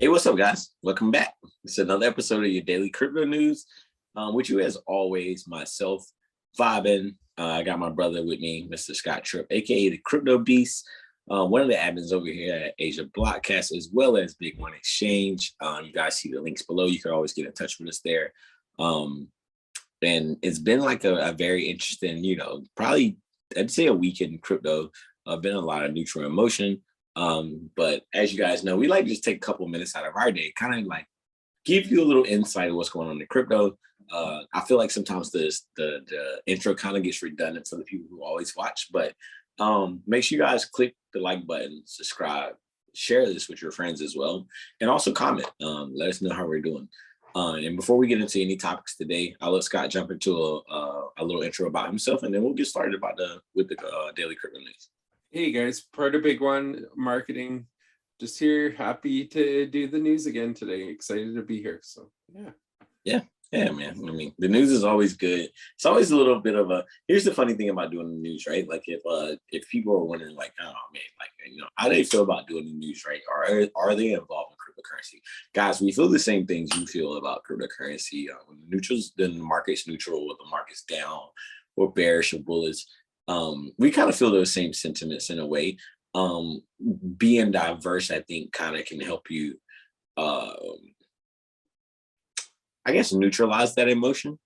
Hey, what's up, guys? Welcome back. It's another episode of your daily crypto news. With you, as always, myself, vibing. I got my brother with me, Mr. Scott Tripp, aka the Crypto Beast, one of the admins over here at Asia Blockcast, as well as BigONE Exchange. You guys see the links below. You can always get in touch with us there. And it's been like a very interesting, probably I'd say a week in crypto. Been a lot of neutral emotion. But as you guys know, we like to just take a couple of minutes out of our day, kind of like give you a little insight of what's going on in crypto. I feel like sometimes the intro kind of gets redundant for the people who always watch, but make sure you guys click the like button, subscribe, share this with your friends as well, and also comment. Let us know how we're doing. And before we get into any topics today, I'll let Scott jump into a little intro about himself, and then we'll get started with the daily crypto news. Hey guys, part of BigONE Marketing, just here, happy to do the news again today. Excited to be here. So Yeah, man. I mean, the news is always good. It's always a little bit of a. Here's the funny thing about doing the news, right? Like if people are wondering, like, oh man, like how they feel about doing the news, right? Are they involved in cryptocurrency? Guys, we feel the same things you feel about cryptocurrency. When the market's neutral, or the market's down, or bearish or bullish. We kind of feel those same sentiments in a way. Being diverse, I think, kind of can help you, I guess, neutralize that emotion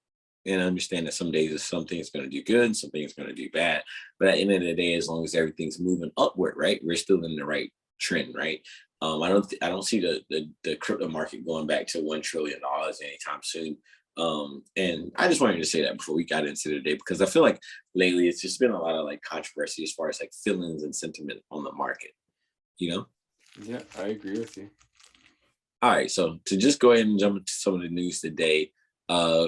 and understand that some days something's going to do good and something's going to do bad. But at the end of the day, as long as everything's moving upward, right, we're still in the right trend, right? I don't see the crypto market going back to $1 trillion anytime soon. And I just wanted to say that before we got into the day, because I feel like lately it's just been a lot of like controversy as far as like feelings and sentiment on the market, Yeah, I agree with you. All right, so to just go ahead and jump into some of the news today,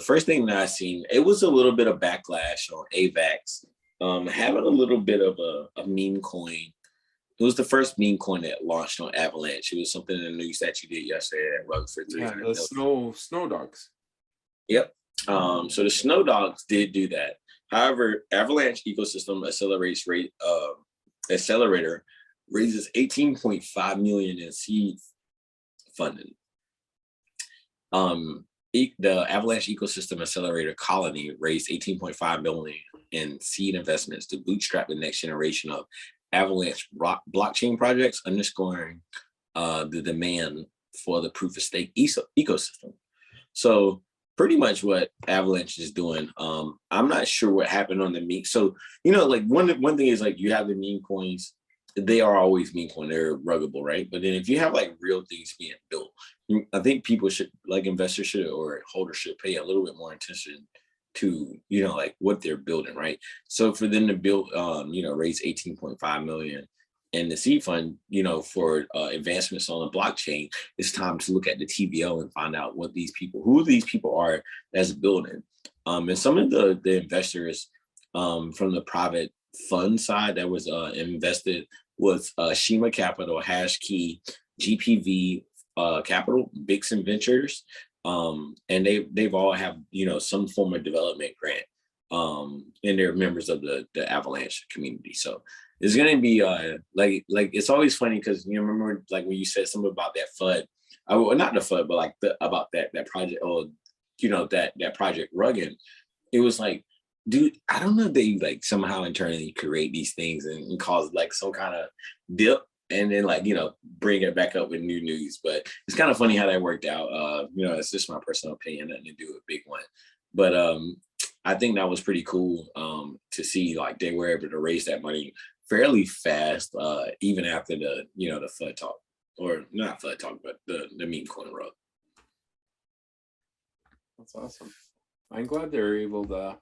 first thing that I seen, it was a little bit of backlash on AVAX, having a little bit of a meme coin. It was the first meme coin that launched on Avalanche. It was something in the news that you did yesterday that runs for 300 million. Snow dogs. Yep. So the Snow Dogs did do that. However, Avalanche Ecosystem Accelerator raises 18.5 million in seed funding. The Avalanche Ecosystem Accelerator Colony raised 18.5 million in seed investments to bootstrap the next generation of Avalanche blockchain projects, underscoring the demand for the proof of stake ecosystem. So pretty much what Avalanche is doing. I'm not sure what happened on the meme. So, like one thing is like you have the meme coins, they are always meme coin, they're ruggable, right? But then if you have like real things being built, I think people should, like investors should, or holders should pay a little bit more attention to, like what they're building, right? So for them to build, raise 18.5 million in the seed fund, for advancements on the blockchain, it's time to look at the TVL and find out who these people are that's building. And some of the investors from the private fund side that was invested was Shima Capital, Hashkey, GPV Capital, Bixen Ventures, and they've all have some form of development grant, and they're members of the Avalanche community. So it's gonna be like it's always funny because you remember like when you said something about that FUD, not the FUD, but like about that project, or that project Rugged. It was like, dude, I don't know if they like somehow internally create these things and cause like some kind of dip and then like bring it back up with new news. But it's kind of funny how that worked out. It's just my personal opinion, nothing to do with BigONE. But I think that was pretty cool to see like they were able to raise that money fairly fast, even after the the FUD talk, or not FUD talk, but the meme coin rug. That's awesome. I'm glad they're able to.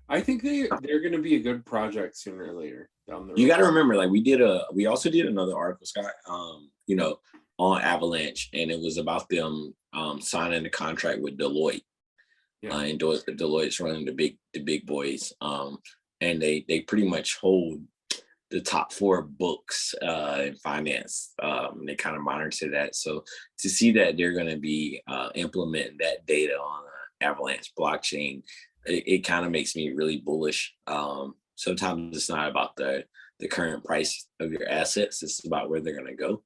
I think they're going to be a good project sooner or later down the road. You got to remember, like we also did another article, Scott, on Avalanche, and it was about them signing the contract with Deloitte. Yeah. And Deloitte's running the big boys, and they pretty much hold the top 4 books in finance. They kind of monitor that. So to see that they're going to be implementing that data on Avalanche blockchain, it kind of makes me really bullish. Sometimes it's not about the current price of your assets; it's about where they're going to go.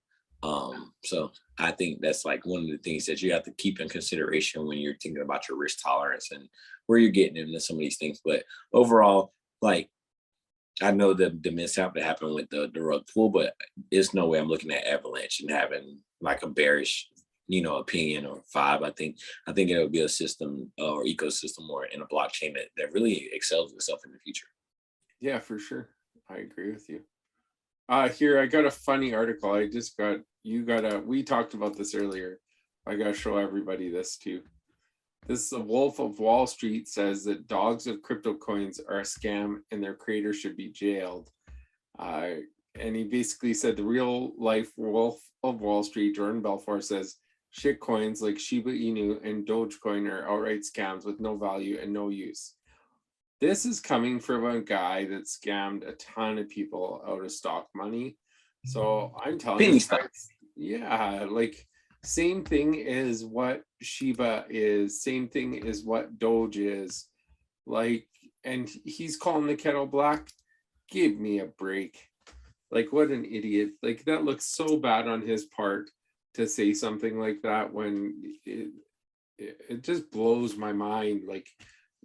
So I think that's like one of the things that you have to keep in consideration when you're thinking about your risk tolerance and where you're getting into some of these things. But overall, like I know the mishap that happened with the rug pull, but it's no way I'm looking at Avalanche and having like a bearish, opinion or vibe. I think it'll be a system or ecosystem or in a blockchain that really excels itself in the future. Yeah, for sure. I agree with you. Here, I got a funny article. We talked about this earlier. I gotta show everybody this too. This is the Wolf of Wall Street says that dogs of crypto coins are a scam and their creator should be jailed. And he basically said the real life Wolf of Wall Street, Jordan Belfort, says shit coins like Shiba Inu and Dogecoin are outright scams with no value and no use. This is coming from a guy that scammed a ton of people out of stock money. So I'm telling Penny you stock. guys, yeah, like same thing is what Shiba is, same thing is what Doge is. Like, and he's calling the kettle black. Give me a break. Like, what an idiot. Like, that looks so bad on his part to say something like that when it just blows my mind. Like,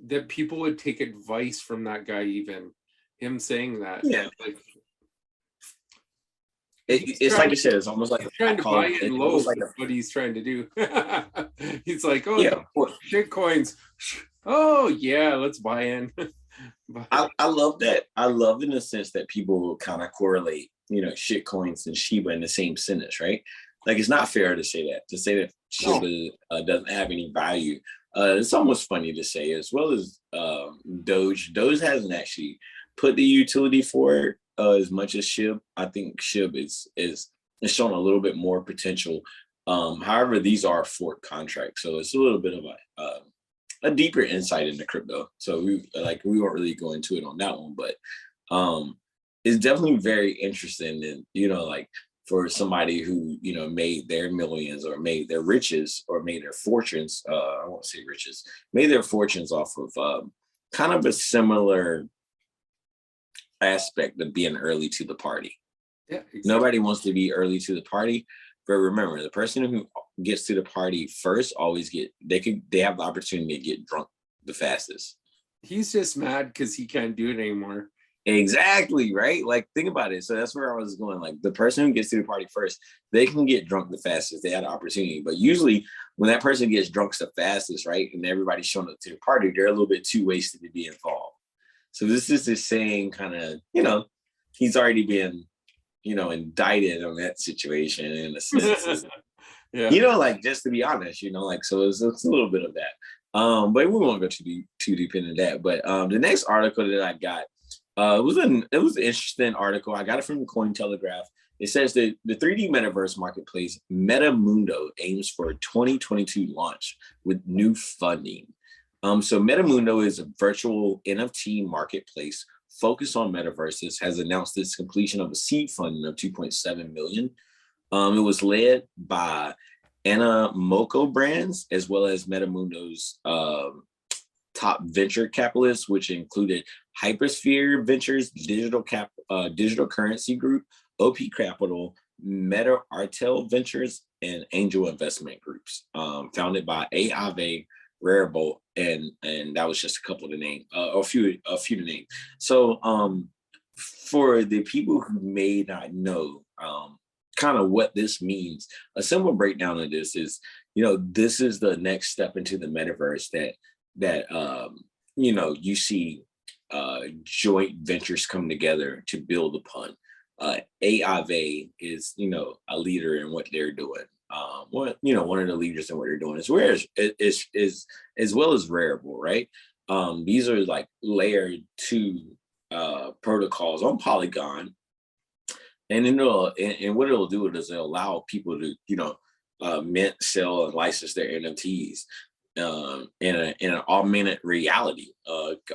that people would take advice from that guy, even him saying that. Yeah. Like, It's like you said, it's almost like he's trying to buy in low. like That's what he's trying to do. He's like, oh, yeah, shit coins. Oh yeah, let's buy in. I love that. I love in the sense that people kind of correlate, shit coins and Shiba in the same sentence, right? Like it's not fair to say that. To say that Shiba doesn't have any value. It's almost funny to say, as well as Doge. Doge hasn't actually put the utility for it as much as SHIB. I think SHIB is shown a little bit more potential. However, these are fork contracts, so it's a little bit of a deeper insight into crypto. So we won't really go into it on that one, but it's definitely very interesting. And like for somebody who made their millions or made their riches or made their fortunes, I won't say riches, made their fortunes off of kind of a similar aspect of being early to the party. Yeah, exactly. Nobody wants to be early to the party, but remember, the person who gets to the party first always they have the opportunity to get drunk the fastest. He's just mad because he can't do it anymore. Exactly, right? Like think about it. So that's where I was going. Like the person who gets to the party first, they can get drunk the fastest. They had an opportunity. But usually when that person gets drunk the fastest, right, and everybody's showing up to the party, they're a little bit too wasted to be involved. So this is the same kind of, he's already been, indicted on that situation in a sense. Yeah. Like just to be honest, like so it's a little bit of that. But we won't go too deep into that. But the next article that I got, it was an interesting article. I got it from the Cointelegraph. It says that the 3D metaverse marketplace MetaMundo aims for a 2022 launch with new funding. So MetaMundo is a virtual NFT marketplace focused on metaverses, has announced its completion of a seed funding of 2.7 million. It was led by Anna Moko Brands, as well as MetaMundo's top venture capitalists, which included Hypersphere Ventures, Digital Currency Group, OP Capital, Meta Artel Ventures, and Angel Investment Groups, founded by AAV, Rarible, and that was just a couple of the names, a few to name. So for the people who may not know kind of what this means, a simple breakdown of this is, this is the next step into the metaverse that you see joint ventures come together to build upon. AIV is, a leader in what they're doing. One of the leaders in what they're doing is as well as Rarible, right? These are like layer 2 protocols on Polygon, and what it'll do is it'll allow people to mint, sell, and license their NFTs in an augmented reality,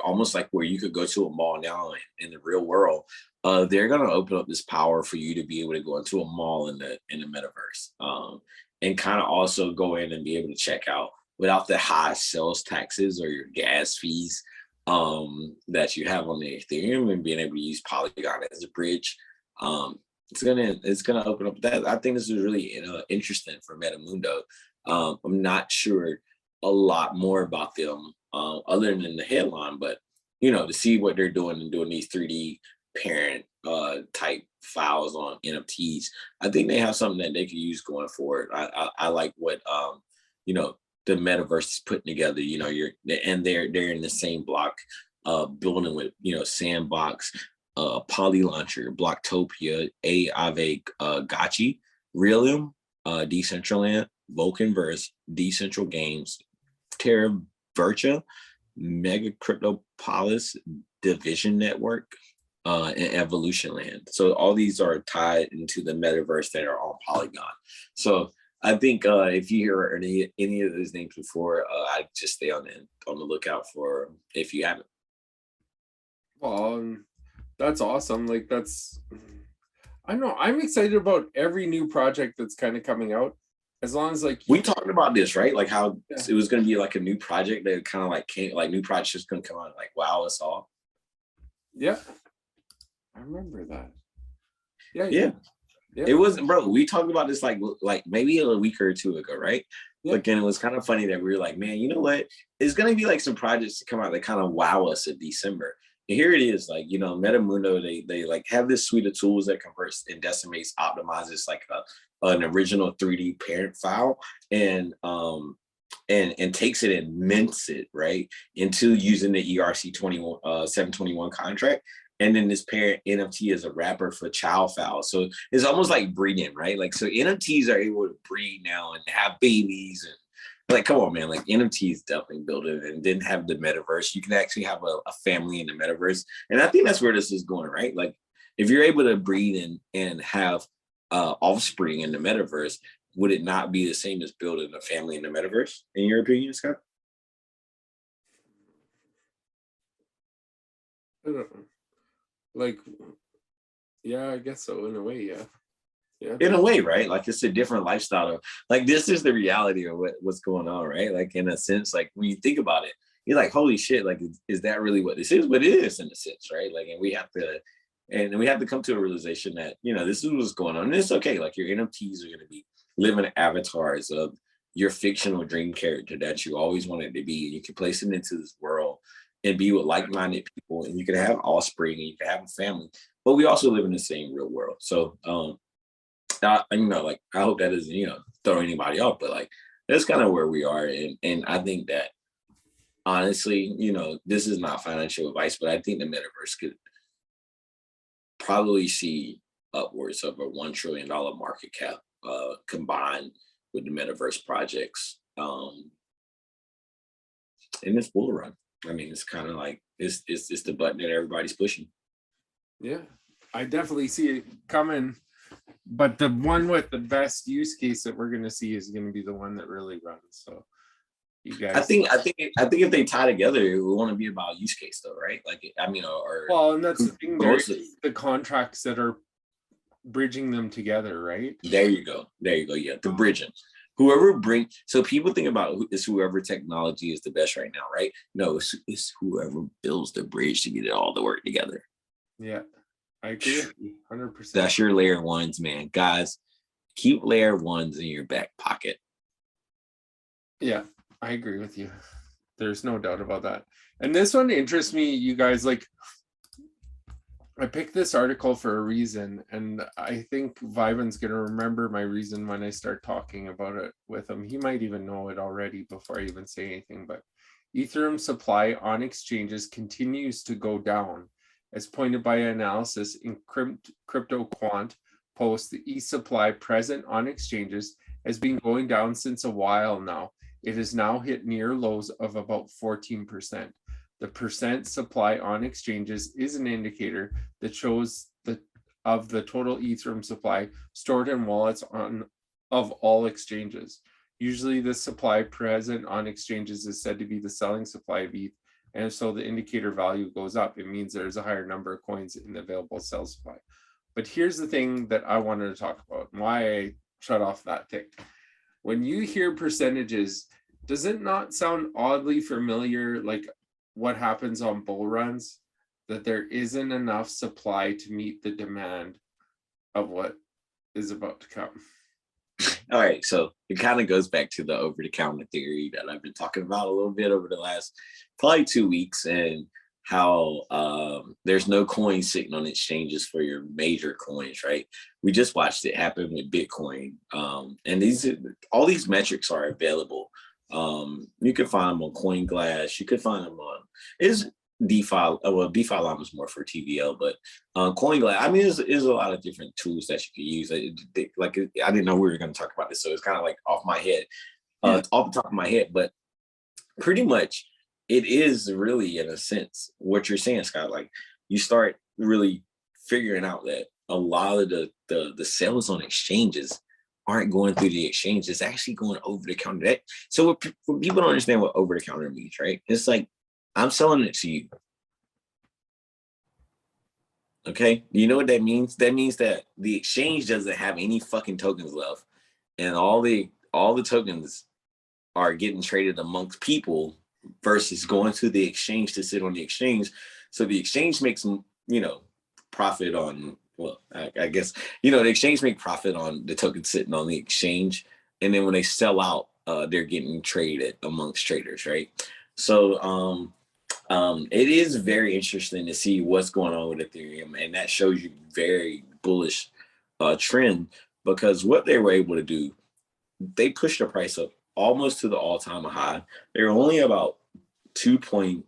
almost like where you could go to a mall now in the real world. They're going to open up this power for you to be able to go into a mall in the metaverse, and kind of also go in and be able to check out without the high sales taxes or your gas fees that you have on the Ethereum, and being able to use Polygon as a bridge. it's gonna open up that. I think this is really interesting for MetaMundo. I'm not sure a lot more about them other than the headline, but to see what they're doing and doing these 3D parent type files on NFTs, I think they have something that they can use going forward. I like what you know the metaverse is putting together. They're in the same block, building with Sandbox, Poly Launcher, Blocktopia, Aave, Gotchi, Realium, Decentraland, Vulcanverse, Decentral Games, Terra Virtua, Mega Cryptopolis, Division Network, and Evolution Land. So all these are tied into the metaverse that are on Polygon. So I think if you hear any of those names before, I just stay on the lookout for if you haven't. Well, that's awesome. Like I know I'm excited about every new project that's kind of coming out. As long as like we talked about this, right? Like how it was going to be like a new project that kind of like came, like new projects just going to come out, like wow us all. Yeah, I remember that. Yeah. It wasn't, bro. We talked about this like maybe a week or two ago, right? Yeah. Like, and it was kind of funny that we were like, man, you know what? It's gonna be like some projects to come out that kind of wow us in December. And here it is, like MetaMundo, they like have this suite of tools that converts and decimates, optimizes like an original 3D parent file, and takes it and mints it right into using the ERC 721 contract. And then this parent NFT is a wrapper for child files. So it's almost like breeding, right? Like, so NFTs are able to breed now and have babies. And like, come on, man, like NFTs definitely built it and didn't have the metaverse. You can actually have a family in the metaverse. And I think that's where this is going, right? Like, if you're able to breed and have offspring in the metaverse, would it not be the same as building a family in the metaverse, in your opinion, Scott? I don't know. Like, yeah, I guess so in a way. Yeah, in a way, right? Like it's a different lifestyle. Like this is the reality of what's going on, right? Like in a sense, like when you think about it, you're like, holy shit, like is that really what this is? But it is in a sense, right? Like, and we have to come to a realization that this is what's going on. And it's okay. Like your NFTs are going to be living avatars of your fictional dream character that you always wanted to be. And you can place it into this world and be with like-minded people, and you can have offspring and you can have a family. But we also live in the same real world. So I hope that doesn't throw anybody off, but like that's kind of where we are. And I think that honestly, this is not financial advice, but I think the metaverse could probably see upwards of a $1 trillion market cap combined with the metaverse projects in this bull run. I mean, it's kind of like it's the button that everybody's pushing. Yeah, I definitely see it coming. But the one with the best use case that we're going to see is going to be the one that really runs. So you guys, I think if they tie together, it will want to be about use case though, right? Like, I mean, well, and that's the thing, the contracts that are bridging them together, right? There you go. Yeah, the bridging. So people think about whoever technology is the best right now, right? No, it's whoever builds the bridge to get it all to work together. Yeah, I agree 100%. That's your layer ones, man. Guys, keep layer ones in your back pocket. Yeah, I agree with you. There's no doubt about that. And this one interests me, you guys. Like, I picked this article for a reason, and I think Vivan's going to remember my reason when I start talking about it with him. He might even know it already before I even say anything, but Ethereum supply on exchanges continues to go down, as pointed by analysis in Crypto Quant post. The e-supply present on exchanges has been going down since a while now. It has now hit near lows of about 14%. The percent supply on exchanges is an indicator that shows of the total Ethereum supply stored in wallets of all exchanges. Usually the supply present on exchanges is said to be the selling supply of ETH, and so the indicator value goes up. It means there's a higher number of coins in the available sell supply. But here's the thing that I wanted to talk about, and why I shut off that tick. When you hear percentages, does it not sound oddly familiar, like what happens on bull runs, that there isn't enough supply to meet the demand of what is about to come. All right, so it kind of goes back to the over-the-counter theory that I've been talking about a little bit over the last probably 2 weeks, and how there's no coin sitting on exchanges for your major coins, right? We just watched it happen with Bitcoin, and all these metrics are available. You can find them on CoinGlass. You could find them on is DeFi. Well, DeFi Llama is more for TVL, but CoinGlass. I mean, there's a lot of different tools that you could use. I didn't know we were going to talk about this, so it's kind of like off my head, off the top of my head. But pretty much, it is really, in a sense, what you're saying, Scott. Like, you start really figuring out that a lot of the sales on exchanges aren't going through the exchange. It's actually going over the counter. So when people don't understand what over the counter means, right? It's like, I'm selling it to you. Okay, you know what that means? That means that the exchange doesn't have any fucking tokens left, and all the tokens are getting traded amongst people versus going to the exchange to sit on the exchange. So the exchange makes, profit on, well, I guess, the exchange make profit on the token sitting on the exchange. And then when they sell out, they're getting traded amongst traders, right? So it is very interesting to see what's going on with Ethereum. And that shows you very bullish trend, because what they were able to do, they pushed the price up almost to the all-time high. They're only about 2.2.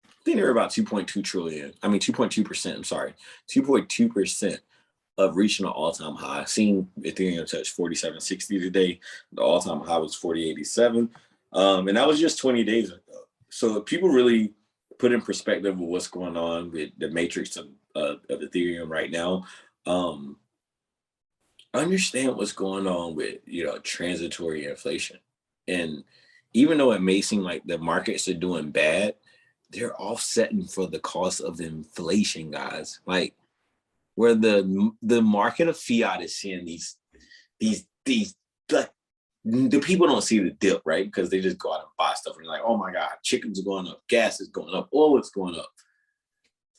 I think they're about 2.2 trillion. I mean, 2.2%. I'm sorry, 2.2% of reaching an all-time high. Seeing Ethereum touch 4760 today. The all-time high was 4087, and that was just 20 days ago. So people really put in perspective of what's going on with the matrix of Ethereum right now. Understand what's going on with transitory inflation, and even though it may seem like the markets are doing bad, they're offsetting for the cost of inflation, guys. Like, where the market of fiat is seeing these like, the people don't see the dip, right? Because they just go out and buy stuff and you're like, oh my God, chicken's going up, gas is going up, oil is going up.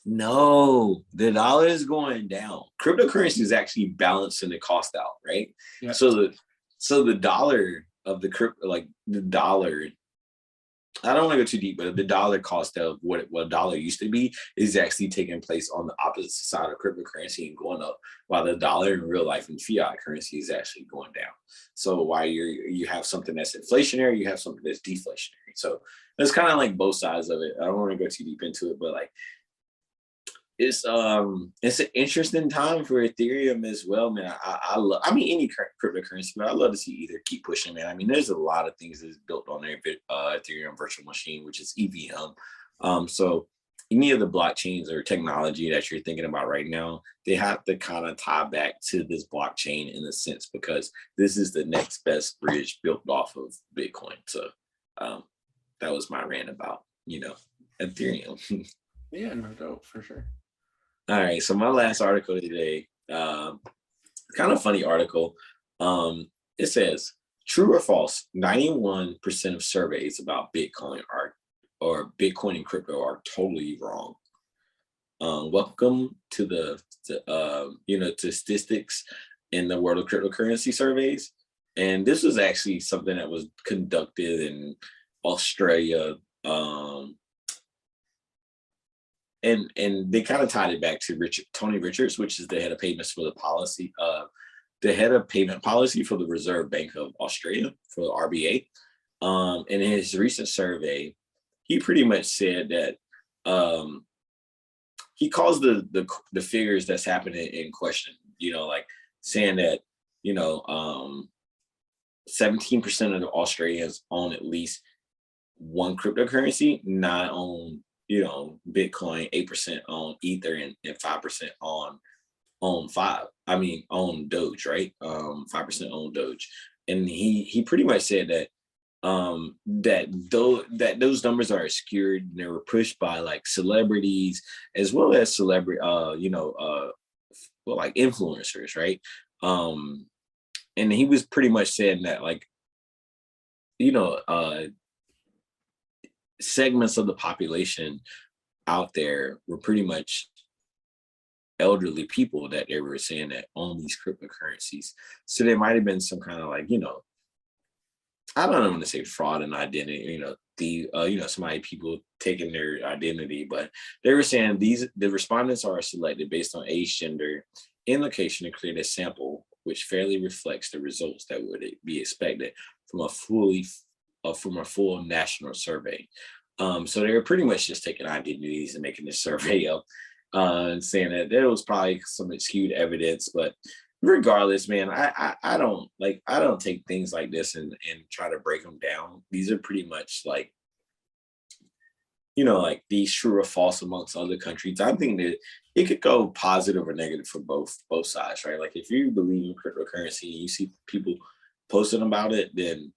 No, the dollar is going down. Cryptocurrency is actually balancing the cost out, right? Yeah. So the dollar of the crypto, like the dollar, I don't want to go too deep, but the dollar cost of what a dollar used to be is actually taking place on the opposite side of cryptocurrency and going up, while the dollar in real life and fiat currency is actually going down. So while you have something that's inflationary, you have something that's deflationary. So it's kind of like both sides of it. I don't want to go too deep into it, but like, it's an interesting time for Ethereum as well, man. I love, I mean, any cryptocurrency, but I love to see either keep pushing, man. I mean, there's a lot of things that's built on their Ethereum virtual machine, which is EVM. So any of the blockchains or technology that you're thinking about right now, they have to kind of tie back to this blockchain in a sense, because this is the next best bridge built off of Bitcoin. So that was my rant about Ethereum. Yeah, no doubt, for sure. All right, so my last article today, kind of funny article. It says, true or false, 91% of surveys about Bitcoin or Bitcoin and crypto are totally wrong. Welcome to the statistics in the world of cryptocurrency surveys. And this was actually something that was conducted in Australia. And they kind of tied it back to Tony Richards, which is the head of payments for the head of payment policy for the Reserve Bank of Australia, for the RBA. In his recent survey, he pretty much said that he calls the figures that's happening in question, like saying that 17% of the Australians own at least one cryptocurrency, 9 own Bitcoin, 8% on Ether, and 5% on Doge, right? 5% on Doge. And he pretty much said that that those numbers are obscured, and they were pushed by like celebrities as well as like influencers, right? And he was pretty much saying that, like, segments of the population out there were pretty much elderly people that they were saying that own these cryptocurrencies. So there might have been some kind of like, I don't want to say fraud and identity, somebody people taking their identity, but they were saying the respondents are selected based on age, gender, and location to create a sample which fairly reflects the results that would be expected from a full national survey. So they were pretty much just taking identities and making this survey up, and saying that there was probably some skewed evidence, but regardless, man, I don't take things like this and try to break them down. These are pretty much like, like these true or false amongst other countries. I think that it could go positive or negative for both sides, right? Like if you believe in cryptocurrency and you see people posting about it, then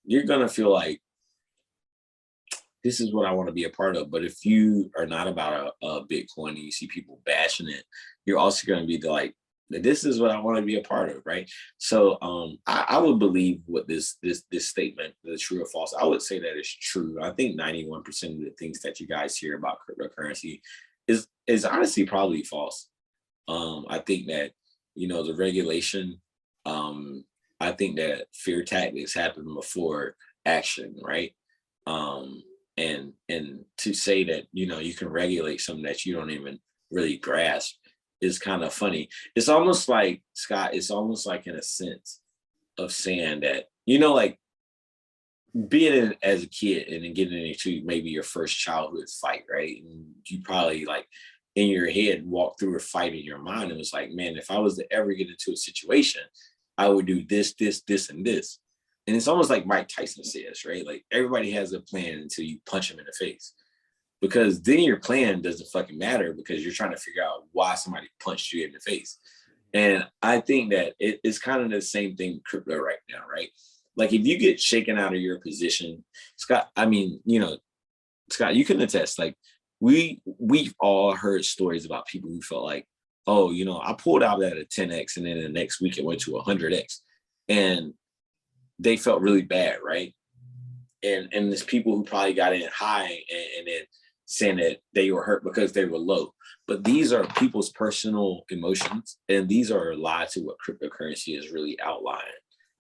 you're gonna feel like this is what I want to be a part of. But if you are not about a Bitcoin and you see people bashing it, you're also going to be like, this is what I want to be a part of, right? So I would believe what this statement, the true or false, I would say that it's true. I think 91% of the things that you guys hear about cryptocurrency is honestly probably false. I think that, the regulation, I think that fear tactics happen before action, right? And to say that, you can regulate something that you don't even really grasp is kind of funny. It's almost like, Scott, it's almost like in a sense of saying that, like being in as a kid and then getting into maybe your first childhood fight, right? And you probably like in your head walk through a fight in your mind and was like, man, if I was to ever get into a situation, I would do this, this, this, and this. And it's almost like Mike Tyson says, right? Like everybody has a plan until you punch them in the face. Because then your plan doesn't fucking matter because you're trying to figure out why somebody punched you in the face. And I think that it's kind of the same thing with crypto right now, right? Like if you get shaken out of your position, Scott, Scott, you can attest, like we've all heard stories about people who felt like, oh, I pulled out at a 10x and then the next week it went to 100x. And they felt really bad, right? And there's people who probably got in high and then saying that they were hurt because they were low. But these are people's personal emotions, and these are lies to what cryptocurrency is really outlined.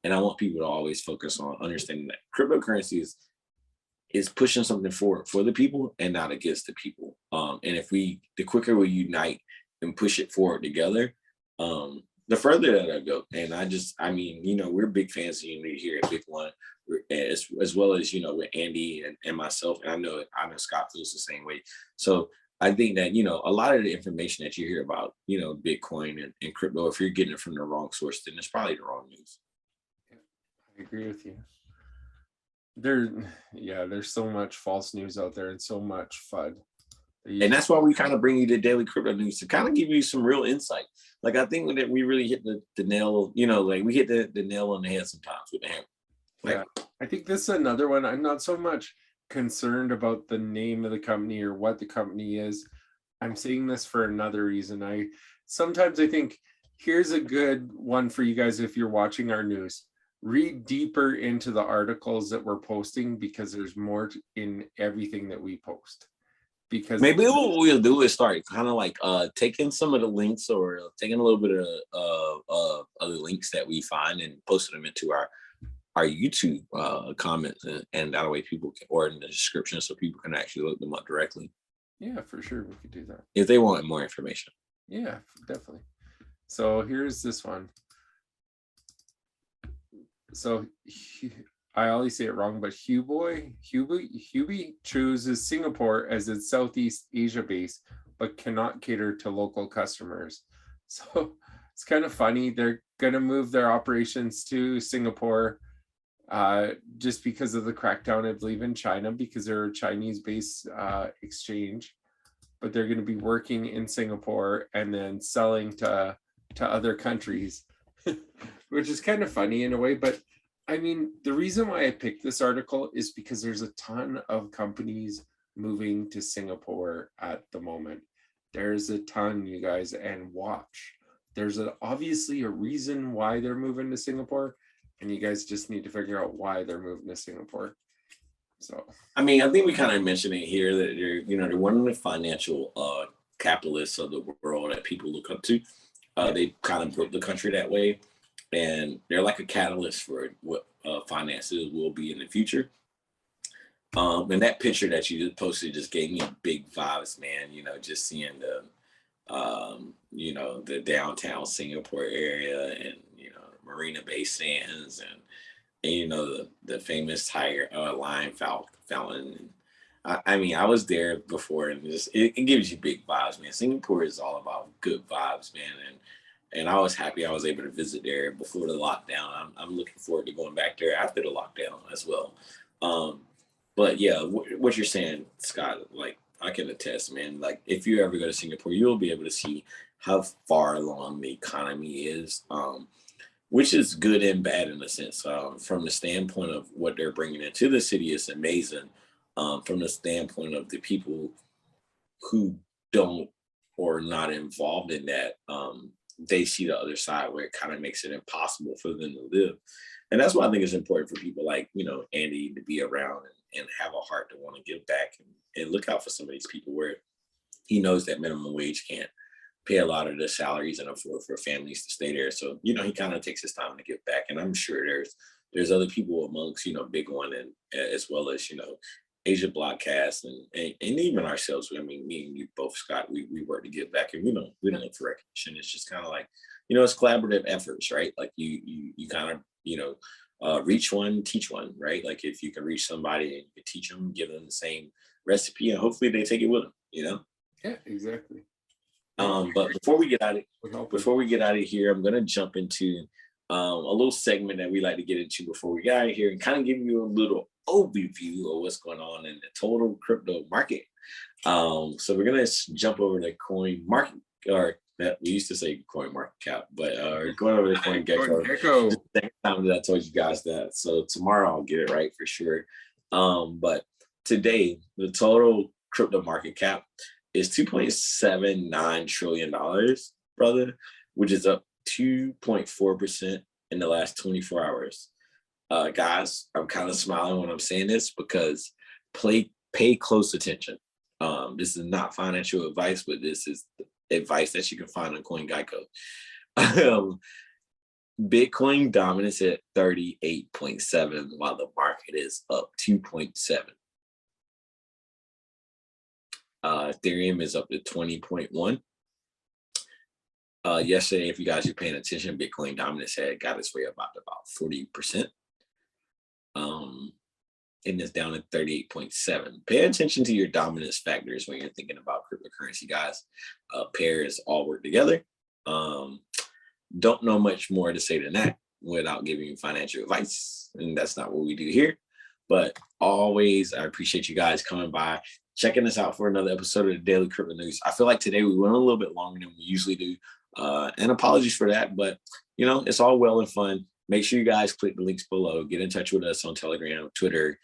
And I want people to always focus on understanding that cryptocurrency is pushing something forward for the people and not against the people. And if the quicker we unite and push it forward together, the further that'll go. And we're big fans of unity here at BigONE, as well as, with Andy and myself. And I know Scott feels the same way. So I think that, a lot of the information that you hear about, Bitcoin and crypto, if you're getting it from the wrong source, then it's probably the wrong news. I agree with you. There's so much false news out there and so much FUD. And that's why we kind of bring you the daily crypto news to kind of give you some real insight. Like I think that we really hit the nail, like we hit the nail on the head sometimes with the hammer. Yeah, I think this is another one. I'm not so much concerned about the name of the company or what the company is. I'm saying this for another reason. Sometimes I think here's a good one for you guys if you're watching our news. Read deeper into the articles that we're posting because there's more in everything that we post. Because maybe what we'll do is start kind of like taking some of the links or taking a little bit of other links that we find and posting them into our YouTube comments, and that way people can, or in the description, so people can actually look them up directly. Yeah, for sure, we could do that if they want more information. Yeah, definitely. So here's this one. So I always say it wrong, but Hubei chooses Singapore as its Southeast Asia base, but cannot cater to local customers. So it's kind of funny. They're going to move their operations to Singapore just because of the crackdown, I believe, in China, because they're a Chinese-based exchange. But they're going to be working in Singapore and then selling to other countries, which is kind of funny in a way. But I mean, the reason why I picked this article is because there's a ton of companies moving to Singapore at the moment. There's a ton, you guys, and watch. There's obviously a reason why they're moving to Singapore, and you guys just need to figure out why they're moving to Singapore. So, I mean, I think we kind of mentioned it here that they're one of the financial capitalists of the world that people look up to. They kind of built the country that way, and they're like a catalyst for what finances will be in the future. And that picture that you just posted just gave me big vibes, man. You know, just seeing the you know, the downtown Singapore area, and you know, Marina Bay Sands, and you know, the famous Tiger Lion Fountain. I mean, I was there before, and just it gives you big vibes, man. Singapore is all about good vibes, man, and I was happy I was able to visit there before the lockdown. I'm looking forward to going back there after the lockdown as well. Um, but yeah, what you're saying, Scott, like I can attest, man. Like if you ever go to Singapore, you'll be able to see how far along the economy is, which is good and bad in a sense. From the standpoint of what they're bringing into the city, it's amazing. From the standpoint of the people who don't or not involved in that, they see the other side where it kind of makes it impossible for them to live. And that's why I think it's important for people like, you know, Andy to be around and have a heart to want to give back, and look out for some of these people where he knows that minimum wage can't pay a lot of the salaries and afford for families to stay there. So, you know, he kind of takes his time to give back. And I'm sure there's other people amongst, you know, BigONE, and as well as, you know, Asia Blockcast, and even ourselves. I mean, me and you both, Scott, we work to give back, and we don't look for recognition. It's just kind of like, you know, it's collaborative efforts, right? Like you kind of, you know, reach one, teach one, right? Like if you can reach somebody and you can teach them, give them the same recipe, and hopefully they take it with them, you know? Yeah, exactly. But before we get out of Help. here, I'm gonna jump into a little segment that we like to get into before we get out of here, and kind of give you a little overview of what's going on in the total crypto market. So we're gonna jump over to coin market, or that we used to say coin market cap, but going over to coin gecko. Gecko. The second time that I told you guys that. So tomorrow I'll get it right for sure. But today the total crypto market cap is $2.79 trillion, brother, which is up 2.4% in the last 24 hours. Guys, I'm kind of smiling when I'm saying this because pay close attention. This is not financial advice, but this is advice that you can find on CoinGecko. Bitcoin dominance at 38.7, while the market is up 2.7. Ethereum is up to 20.1. Yesterday, if you guys are paying attention, Bitcoin dominance had got its way up about 40%. And it's down to 38.7. Pay attention to your dominance factors when you're thinking about cryptocurrency, guys. Pairs all work together. Don't know much more to say than that without giving you financial advice. And that's not what we do here. But always, I appreciate you guys coming by, checking us out for another episode of the Daily Crypto News. I feel like today we went a little bit longer than we usually do. And apologies for that, but you know, it's all well and fun. Make sure you guys click the links below, get in touch with us on Telegram, Twitter,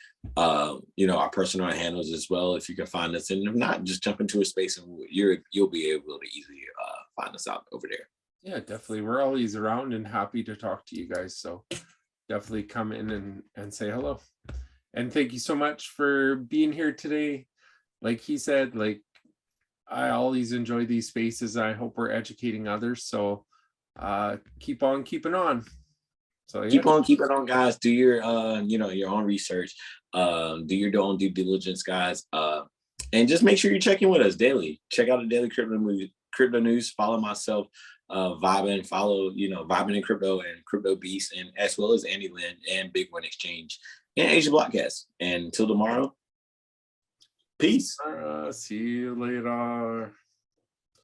you know, our personal handles as well, if you can find us. And if not, just jump into a space and you'll be able to easily find us out over there. Yeah, definitely. We're always around and happy to talk to you guys. So definitely come in and say hello. And thank you so much for being here today. Like he said, like I always enjoy these spaces. I hope we're educating others. So keep on keeping on. So yeah. Keep on keeping on, guys. Do your you know, your own research. Do your own due diligence, guys. And just make sure you're checking with us daily. Check out the Daily Crypto News. Follow myself, Vibin. Follow, you know, Vibin and Crypto and Crypto Beast, and as well as Andy Lynn and BigONE Exchange and Asia Blockcast. And until tomorrow, peace. See you later.